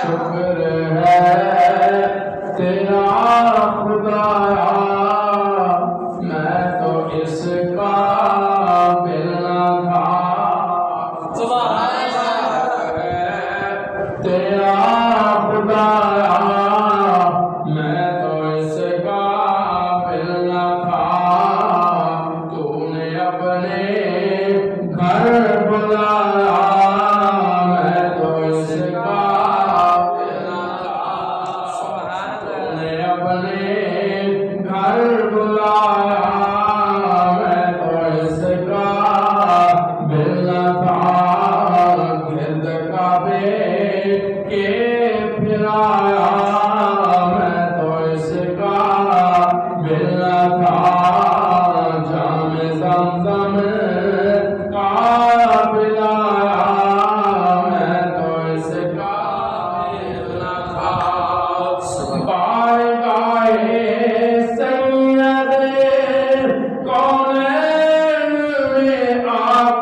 شکر ہے تیرا خدایا میں تو اس قابل نہ تھا تیرا خدایا میں تو اس قابل نہ تھا تو نے اپنے گھر بلایا میں تو اس قابل نہ تھا تو نے اپنے گھر بلایا میں تو اس قابل نہ تھا گرد کعبے کے پھرایا میں تو اس قابل نہ تھا جام زمزم کا پلایا میں تو اس قابل نہ تھا گائے گائے سید کونین میں آ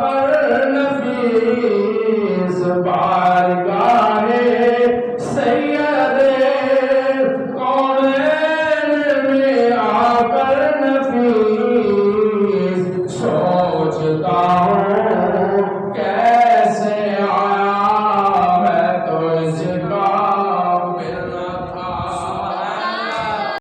کر نفیس بار گائے سید کونین میں آ کر نفیس سوچتا ہوں